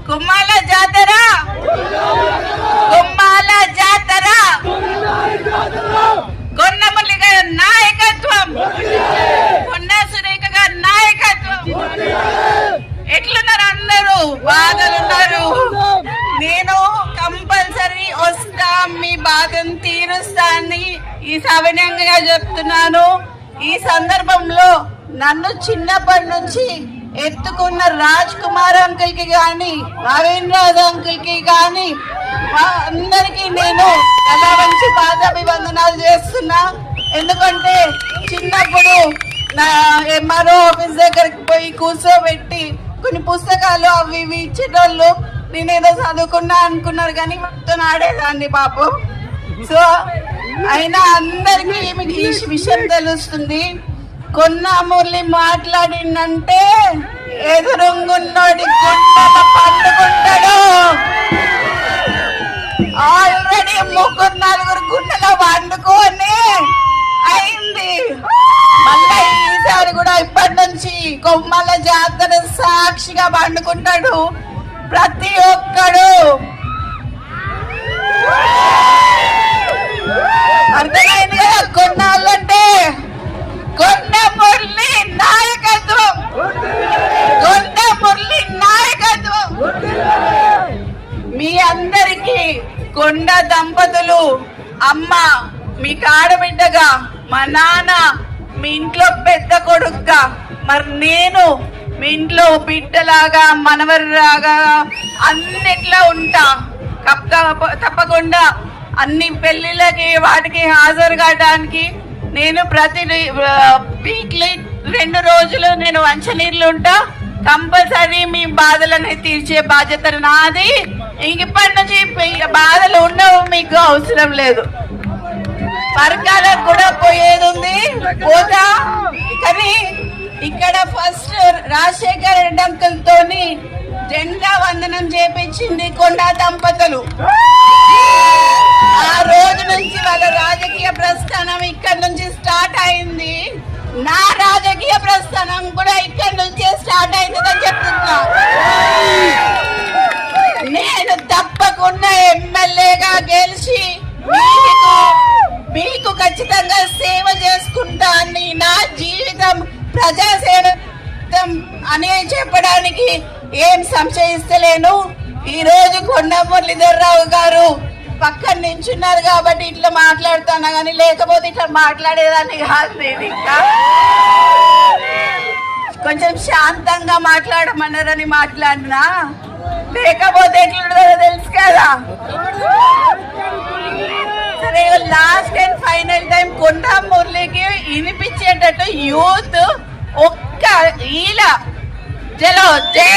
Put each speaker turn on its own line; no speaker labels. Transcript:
కుమ్మాల జాతర కొండమురళి గారి నాయకత్వం, కొండా సురేఖ గారి నాయకత్వం. ఎట్లున్నారు అందరూ? బాధలున్నారు. నేను కంపల్సరీ వస్తా, మీ బాధను తీరుస్తా అని ఈ సవినయంగా చెప్తున్నాను. ఈ సందర్భంలో నన్ను చిన్నప్పటి నుంచి ఎత్తుకున్న రాజ్ కుమార్ అంకుల్ కి గాని, నవీన్ రాజ్ అంకుల్ కి గాని అందరికి నేను ఎలా మంచి పాదాభివందనాలు చేస్తున్నా. ఎందుకంటే చిన్నప్పుడు నా ఎంఆర్ఓ ఆఫీస్ దగ్గరికి పోయి కూర్చోబెట్టి కొన్ని పుస్తకాలు అవి ఇవి ఇచ్చేటోళ్ళు. నేనేదో చదువుకున్నా అనుకున్నారు కానీ మొత్తం ఆడేదాన్ని పాపం. సో అయినా అందరికీ ఈ విషయం తెలుస్తుంది. కొండమురళి మాట్లాడిందంటే ఎదురుంగున్నోడి గుండెల పండుకుంటాడు. ఆల్రెడీ 3-4 గుండెల వండుకొని అయింది. మళ్ళీ ఈసారి కూడా ఇప్పటి నుంచి కొమ్మల జాతర సాక్షిగా పండుకుంటాడు ప్రతి ఒక్కడు. అర్థమైంది కదా? కొన్నాళ్ళంటే కొండమురళి నాయకత్వం, కొండమురళి నాయకత్వం. మీ అందరికీ కొండ దంపతులు, అమ్మ మీకు ఆడబిడ్డగా, మా నాన్న మీ ఇంట్లో పెద్ద కొడుకుగా, మరి నేను మీ ఇంట్లో బిడ్డలాగా, మనవరిలాగా అన్నిట్లో ఉంటా. తప్పకుండా అన్ని పెళ్లిళ్ళకి వాటికి హాజరు కావడానికి నేను ప్రతి వీక్లీ 2 రోజులు నేను మంచినీళ్ళు ఉంటా. కంపల్సరీ మీ బాధలని తీర్చే బాధ్యత నాది. ఇప్పటి నుంచి బాధలు ఉండవు, మీకు అవసరం లేదు. పరకాలకు కూడా పోయేది ఉంది, పోతా. కానీ ఇక్కడ ఫస్ట్ రాజశేఖర రెడ్డి అంకుల్ తోని జెండా వందనం చేపించింది కొండా దంపతులు. ఆ రోజు నుంచి వాళ్ళ రాజకీయ ప్రస్థానం ఇక్కడ నుంచి స్టార్ట్ అయింది. నా రాజకీయ ప్రస్థానం కూడా ఇక్కడ నుంచే స్టార్ట్ అయిందని చెప్తున్నా. నేను తప్పకుండా ఎమ్మెల్యేగా గెలిచి మీకు ఖచ్చితంగా సేవ చేసుకుంటా అని, నా జీవితం ప్రజాసేవ అని చెప్పడానికి ఏం సంశయిస్తలేను. ఈ రోజు కొండా మురళీధర్రావు గారు పక్కన నించున్నారు కాబట్టి ఇట్లా మాట్లాడుతున్నా, కానీ లేకపోతే ఇట్లా మాట్లాడేదాన్ని కాదు. నేను ఇంకా కొంచెం శాంతంగా మాట్లాడమన్నారని మాట్లాడినా, లేకపోతే ఎట్లుంటుందో తెలుసు కదా. సరే, last and final time Konda మురళికి వినిపించేటట్టు యూత్ ఒక్క ఈల చలో జై